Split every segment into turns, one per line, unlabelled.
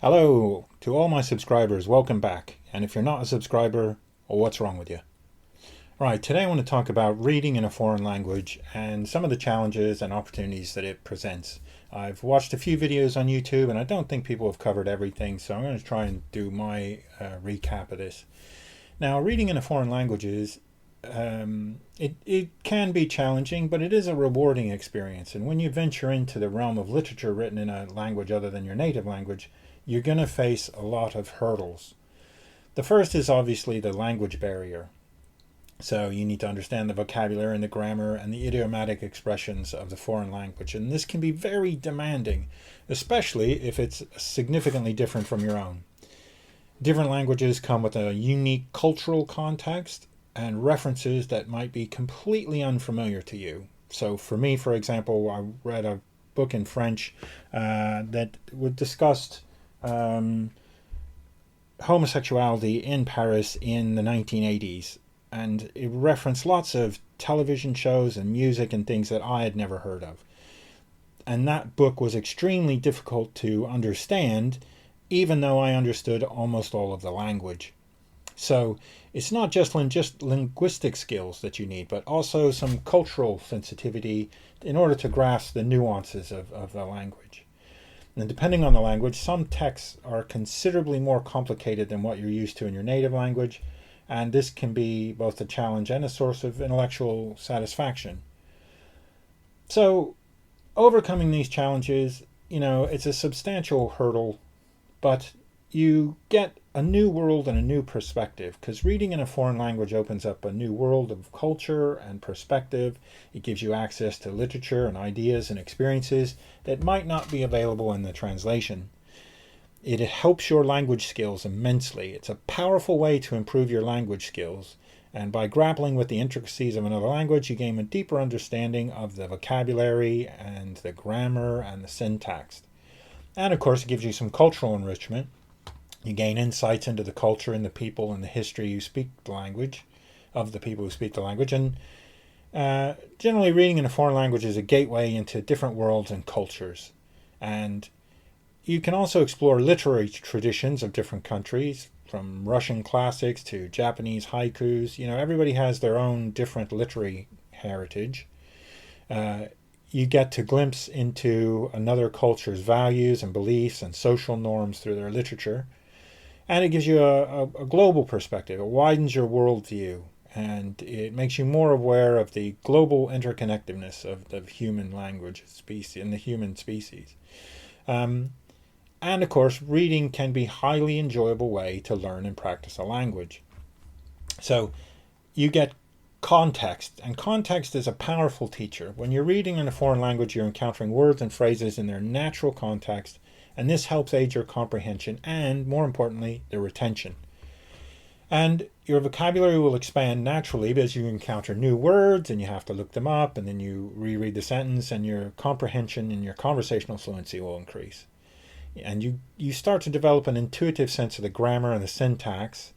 Hello to all my subscribers, welcome back. And if you're not a subscriber, well, what's wrong with you? Right, today I want to talk about reading in a foreign language and some of the challenges and opportunities that it presents. I've watched a few videos on YouTube and I don't think people have covered everything, so I'm going to try and do my recap of this. Now, reading in a foreign language it can be challenging, but it is a rewarding experience. And when you venture into the realm of literature written in a language other than your native language, you're going to face a lot of hurdles. The first is obviously the language barrier. So you need to understand the vocabulary and the grammar and the idiomatic expressions of the foreign language. And this can be very demanding, especially if it's significantly different from your own. Different languages come with a unique cultural context and references that might be completely unfamiliar to you. So for me, for example, I read a book in French that discussed homosexuality in Paris in the 1980s, and it referenced lots of television shows and music and things that I had never heard of. And that book was extremely difficult to understand, even though I understood almost all of the language. So it's not just linguistic skills that you need, but also some cultural sensitivity in order to grasp the nuances of the language. And depending on the language, some texts are considerably more complicated than what you're used to in your native language, and this can be both a challenge and a source of intellectual satisfaction. So overcoming these challenges, it's a substantial hurdle, but you get a new world and a new perspective, because reading in a foreign language opens up a new world of culture and perspective. It gives you access to literature and ideas and experiences that might not be available in the translation. It helps your language skills immensely. It's a powerful way to improve your language skills, and by grappling with the intricacies of another language, you gain a deeper understanding of the vocabulary and the grammar and the syntax. And of course, it gives you some cultural enrichment. You gain insights into the culture and the people and the history you speak the language, of the people who speak the language. And generally, reading in a foreign language is a gateway into different worlds and cultures. And you can also explore literary traditions of different countries, from Russian classics to Japanese haikus. Everybody has their own different literary heritage. You get to glimpse into another culture's values and beliefs and social norms through their literature. And it gives you a global perspective. It widens your worldview, and it makes you more aware of the global interconnectedness of the human language species and the human species. And of course, reading can be a highly enjoyable way to learn and practice a language. So you get context, and context is a powerful teacher. When you're reading in a foreign language, you're encountering words and phrases in their natural context, and this helps aid your comprehension and, more importantly, their retention. And your vocabulary will expand naturally as you encounter new words and you have to look them up, and then you reread the sentence, and your comprehension and your conversational fluency will increase. And you start to develop an intuitive sense of the grammar and the syntax,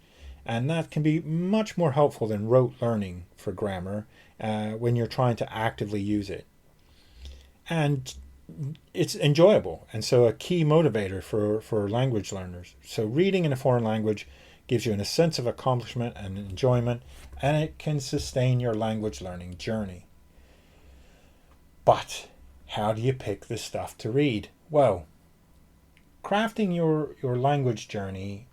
and that can be much more helpful than rote learning for grammar when you're trying to actively use it. And it's enjoyable, and so a key motivator for language learners. So reading in a foreign language gives you a sense of accomplishment and enjoyment, and it can sustain your language learning journey. But how do you pick the stuff to read? Well, crafting your language journey,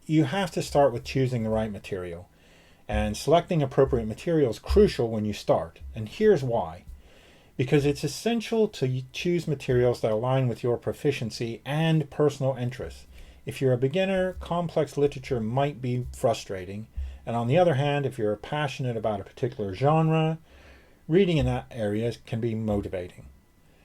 you have to start with choosing the right material. And selecting appropriate material is crucial when you start. And here's why. Because it's essential to choose materials that align with your proficiency and personal interests. If you're a beginner, complex literature might be frustrating. And on the other hand, if you're passionate about a particular genre, reading in that area can be motivating.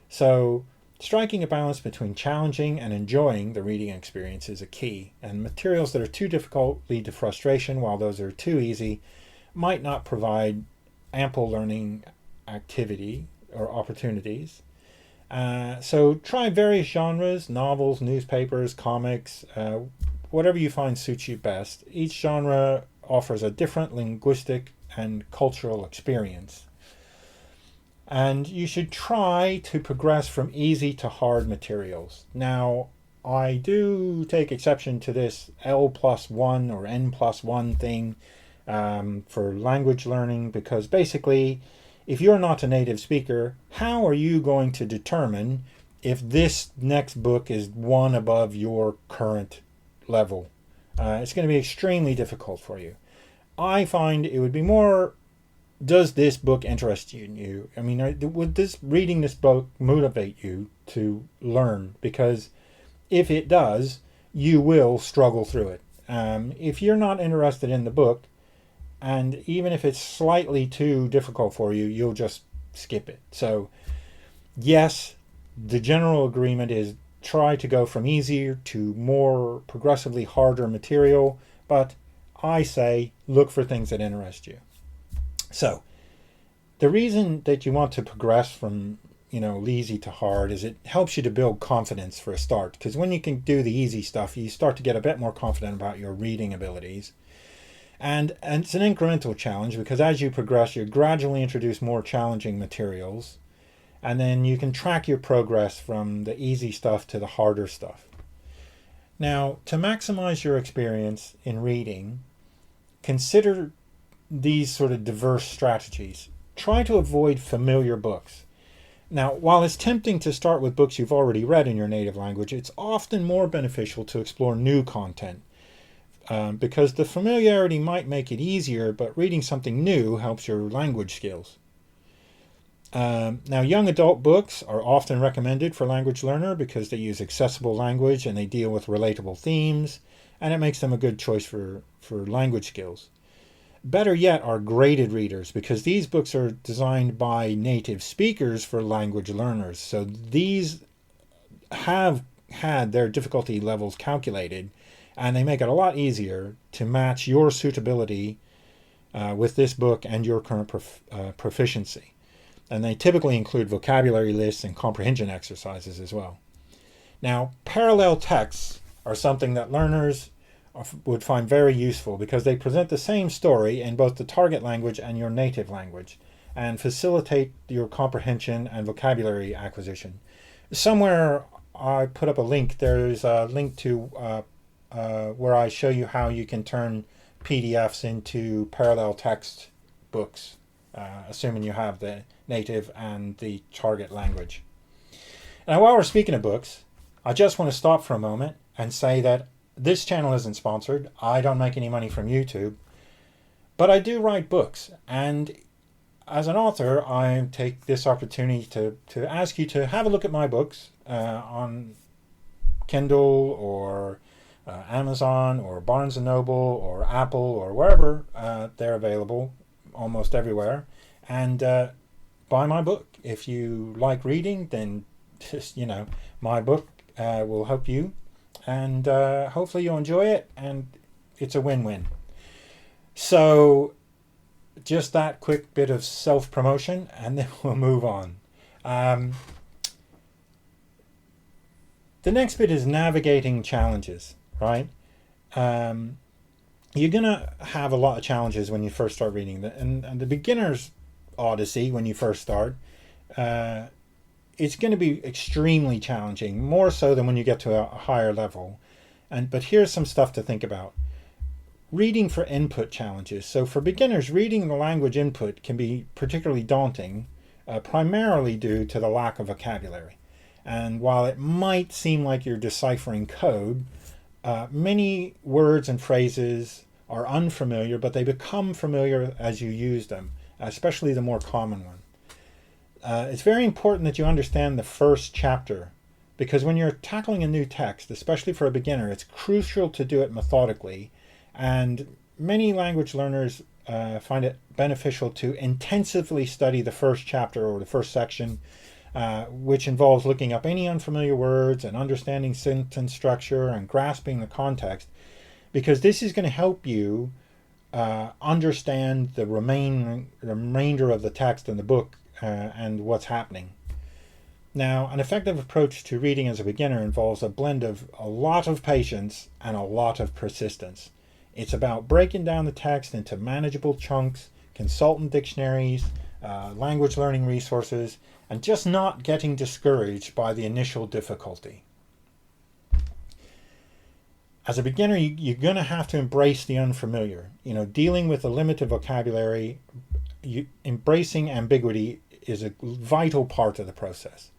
So striking a balance between challenging and enjoying the reading experience is a key, and materials that are too difficult lead to frustration, while those that are too easy might not provide ample learning activity or opportunities. So try various genres: novels, newspapers, comics, whatever you find suits you best. Each genre offers a different linguistic and cultural experience. And you should try to progress from easy to hard materials. Now, I do take exception to this L+1 or N+1 thing for language learning, because basically, if you're not a native speaker, how are you going to determine if this next book is one above your current level? It's going to be extremely difficult for you. I find it would be more, does this book interest you? I mean, would reading this book motivate you to learn? Because if it does, you will struggle through it. If you're not interested in the book, and even if it's slightly too difficult for you, you'll just skip it. So yes, the general agreement is try to go from easier to more progressively harder material, but I say look for things that interest you. So the reason that you want to progress from easy to hard is it helps you to build confidence for a start, because when you can do the easy stuff, you start to get a bit more confident about your reading abilities. And it's an incremental challenge, because as you progress, you gradually introduce more challenging materials, and then you can track your progress from the easy stuff to the harder stuff. Now, to maximize your experience in reading, consider these sort of diverse strategies. Try to avoid familiar books. Now, while it's tempting to start with books you've already read in your native language, it's often more beneficial to explore new content, because the familiarity might make it easier, but reading something new helps your language skills. Now, young adult books are often recommended for language learner because they use accessible language and they deal with relatable themes, and it makes them a good choice for language skills. Better yet are graded readers, because these books are designed by native speakers for language learners. So these have had their difficulty levels calculated, and they make it a lot easier to match your suitability with this book and your current proficiency. And they typically include vocabulary lists and comprehension exercises as well. Now, parallel texts are something that learners would find very useful, because they present the same story in both the target language and your native language, and facilitate your comprehension and vocabulary acquisition. Somewhere I put up a link. There's a link to where I show you how you can turn PDFs into parallel text books, assuming you have the native and the target language. Now, while we're speaking of books, I just want to stop for a moment and say that this channel isn't sponsored. I don't make any money from YouTube, but I do write books. And as an author, I take this opportunity to ask you to have a look at my books on Kindle or Amazon or Barnes & Noble or Apple or wherever they're available, almost everywhere. And buy my book. If you like reading, then just, my book will help you. And hopefully you'll enjoy it, and it's a win-win. So just that quick bit of self-promotion, and then we'll move on. The next bit is navigating challenges, right? You're going to have a lot of challenges when you first start reading. And the beginner's odyssey, when you first start, it's going to be extremely challenging, more so than when you get to a higher level. But here's some stuff to think about. Reading for input challenges. So for beginners, reading the language input can be particularly daunting, primarily due to the lack of vocabulary. And while it might seem like you're deciphering code, many words and phrases are unfamiliar, but they become familiar as you use them, especially the more common one. It's very important that you understand the first chapter, because when you're tackling a new text, especially for a beginner, it's crucial to do it methodically. And many language learners find it beneficial to intensively study the first chapter or the first section, which involves looking up any unfamiliar words and understanding sentence structure and grasping the context, because this is going to help you understand the remainder of the text in the book and what's happening. Now, an effective approach to reading as a beginner involves a blend of a lot of patience and a lot of persistence. It's about breaking down the text into manageable chunks, consultant dictionaries, language learning resources, and just not getting discouraged by the initial difficulty. As a beginner, you're going to have to embrace the unfamiliar. Dealing with a limited vocabulary, embracing ambiguity is a vital part of the process.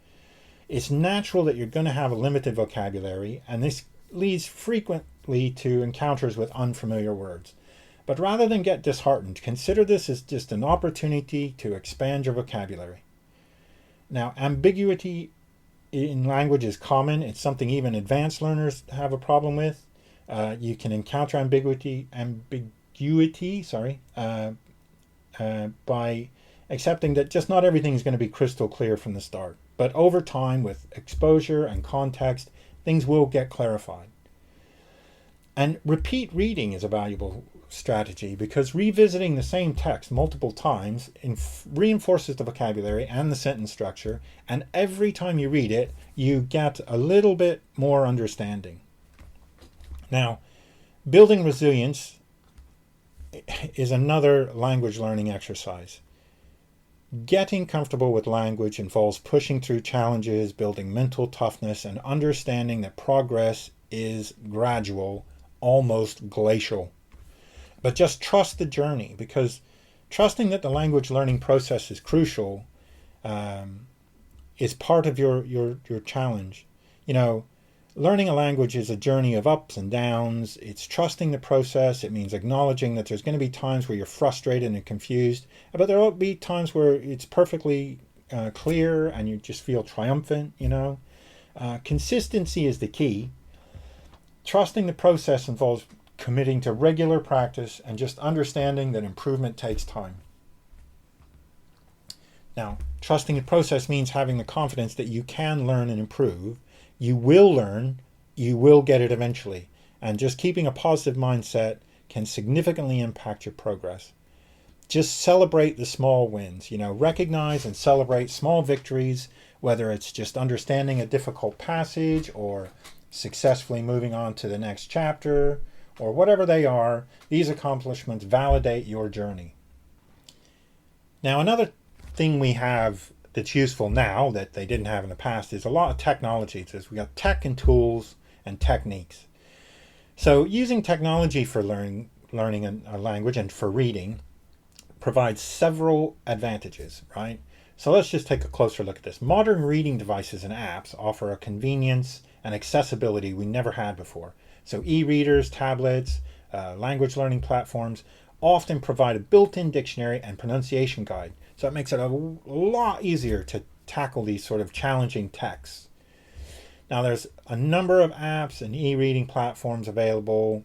It's natural that you're going to have a limited vocabulary, and this leads frequently to encounters with unfamiliar words. But rather than get disheartened, consider this as just an opportunity to expand your vocabulary. Now, ambiguity in language is common. It's something even advanced learners have a problem with. You can encounter ambiguity by accepting that just not everything is going to be crystal clear from the start. But over time, with exposure and context, things will get clarified. And repeat reading is a valuable strategy because revisiting the same text multiple times reinforces the vocabulary and the sentence structure, and every time you read it, you get a little bit more understanding. Now, building resilience is another language learning exercise. Getting comfortable with language involves pushing through challenges, building mental toughness, and understanding that progress is gradual, almost glacial. But just trust the journey, because trusting that the language learning process is crucial is part of your challenge. Learning a language is a journey of ups and downs. It's trusting the process. It means acknowledging that there's going to be times where you're frustrated and confused, but there will be times where it's perfectly clear and you just feel triumphant. Consistency is the key. Trusting the process involves committing to regular practice and just understanding that improvement takes time. Now, trusting the process means having the confidence that you can learn and improve. You will learn, you will get it eventually. And just keeping a positive mindset can significantly impact your progress. Just celebrate the small wins. Recognize and celebrate small victories, whether it's just understanding a difficult passage or successfully moving on to the next chapter, or whatever they are. These accomplishments validate your journey. Now, another thing we have that's useful now that they didn't have in the past is a lot of technology. So we got tech and tools and techniques. So using technology for learning a language and for reading provides several advantages, right? So let's just take a closer look at this. Modern reading devices and apps offer a convenience and accessibility we never had before. So e-readers, tablets, language learning platforms often provide a built-in dictionary and pronunciation guide. So it makes it a lot easier to tackle these sort of challenging texts. Now there's a number of apps and e-reading platforms available.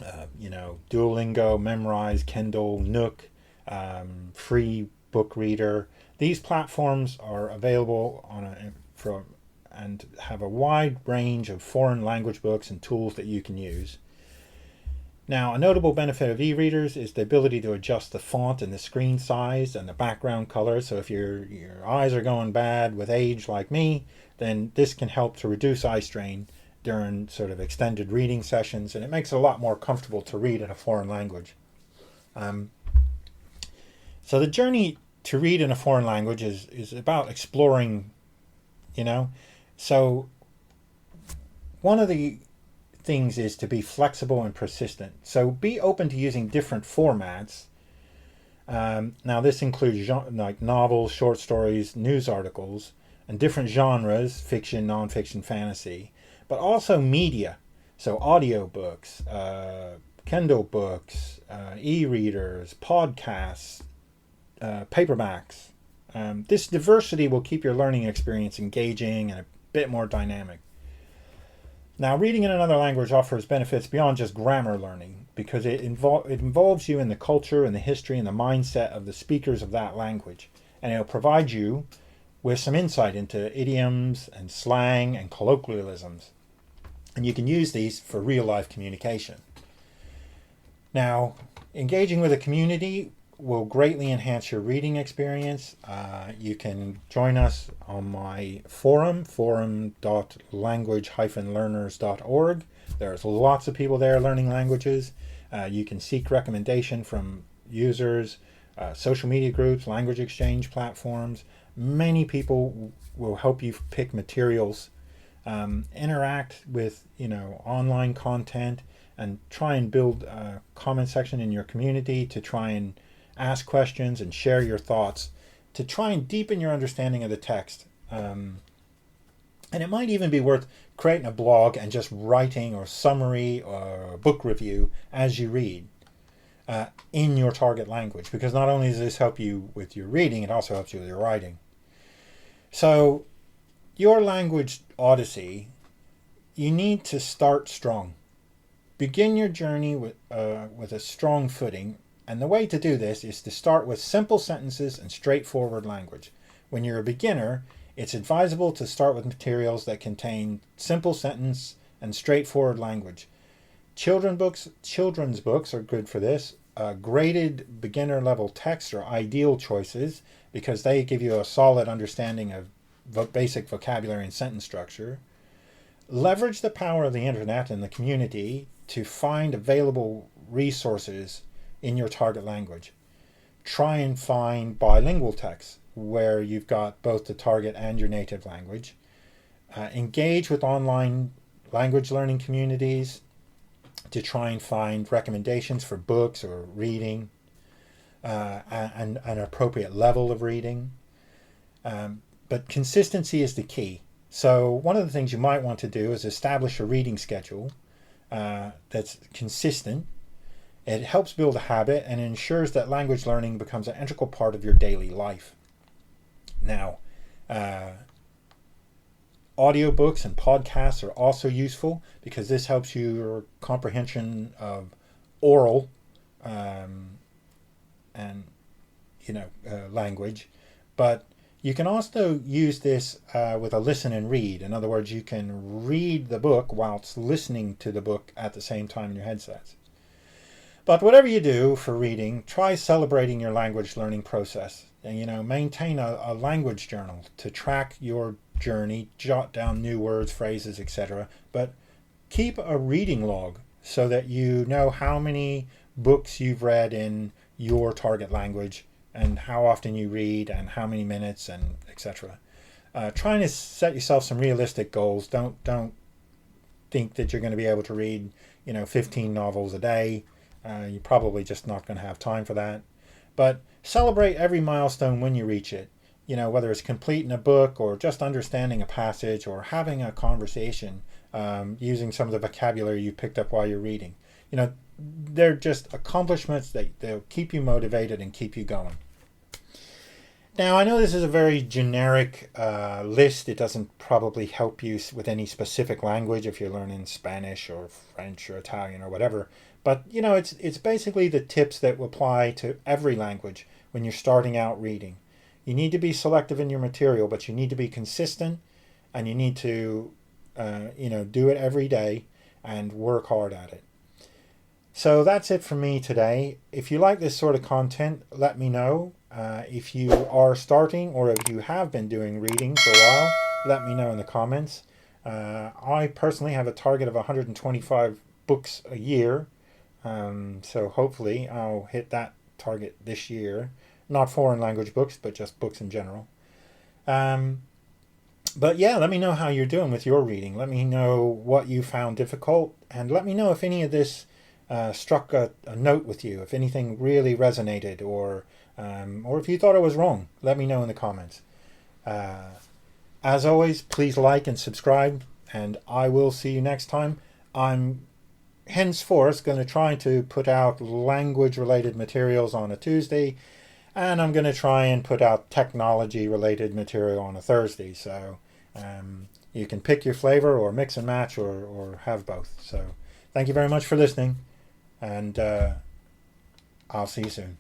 Duolingo, Memrise, Kindle, Nook, Free Book Reader. These platforms are available and have a wide range of foreign language books and tools that you can use. Now, a notable benefit of e-readers is the ability to adjust the font and the screen size and the background color. So if your eyes are going bad with age like me, then this can help to reduce eye strain during sort of extended reading sessions, and it makes it a lot more comfortable to read in a foreign language. So the journey to read in a foreign language is about exploring, So one of the things is to be flexible and persistent. So be open to using different formats. Now this includes like novels, short stories, news articles, and different genres, fiction, nonfiction, fantasy, but also media. So audiobooks, Kindle books, e-readers, podcasts, paperbacks. This diversity will keep your learning experience engaging and a bit more dynamic. Now, reading in another language offers benefits beyond just grammar learning because it involves you in the culture and the history and the mindset of the speakers of that language. And it'll provide you with some insight into idioms and slang and colloquialisms. And you can use these for real-life communication. Now, engaging with a community will greatly enhance your reading experience. You can join us on my forum.language-learners.org. There's lots of people there learning languages. You can seek recommendation from users, social media groups, language exchange platforms. Many people will help you pick materials interact with online content, and try and build a comment section in your community to try and ask questions and share your thoughts to try and deepen your understanding of the text. And it might even be worth creating a blog and just writing or summary or book review as you read in your target language, because not only does this help you with your reading, it also helps you with your writing. So your language odyssey, you need to start strong. Begin your journey with a strong footing, and the way to do this is to start with simple sentences and straightforward language. When you're a beginner, it's advisable to start with materials that contain simple sentence and straightforward language. Children's books are good for this. Graded beginner level texts are ideal choices because they give you a solid understanding of basic vocabulary and sentence structure. Leverage the power of the internet and the community to find available resources in your target language. Try and find bilingual texts where you've got both the target and your native language. Engage with online language learning communities to try and find recommendations for books or reading and an appropriate level of reading. But consistency is the key. So one of the things you might want to do is establish a reading schedule that's consistent. It helps build a habit and ensures that language learning becomes an integral part of your daily life. Now, audiobooks and podcasts are also useful because this helps your comprehension of oral language. But you can also use this with a listen and read. In other words, you can read the book whilst listening to the book at the same time in your headsets. But whatever you do for reading, try celebrating your language learning process. And, maintain a language journal to track your journey, jot down new words, phrases, etc. But keep a reading log so that you know how many books you've read in your target language and how often you read and how many minutes and etc. Trying to set yourself some realistic goals. Don't think that you're going to be able to read 15 novels a day. You're probably just not going to have time for that. But celebrate every milestone when you reach it. Whether it's completing a book or just understanding a passage or having a conversation using some of the vocabulary you picked up while you're reading. They're just accomplishments that they'll keep you motivated and keep you going. Now, I know this is a very generic list. It doesn't probably help you with any specific language if you're learning Spanish or French or Italian or whatever. But, it's basically the tips that will apply to every language when you're starting out reading. You need to be selective in your material, but you need to be consistent, and you need to, do it every day and work hard at it. So that's it for me today. If you like this sort of content, let me know. If you are starting or if you have been doing reading for a while, let me know in the comments. I personally have a target of 125 books a year. So hopefully I'll hit that target this year. Not foreign language books, but just books in general. But yeah, let me know how you're doing with your reading. Let me know what you found difficult, and let me know if any of this struck a note with you, if anything really resonated, or if you thought it was wrong. Let me know in the comments. As always, please like and subscribe, and I will see you next time. I'm henceforth going to try to put out language-related materials on a Tuesday, and I'm going to try and put out technology-related material on a Thursday. So you can pick your flavor or mix and match or have both. So thank you very much for listening, and I'll see you soon.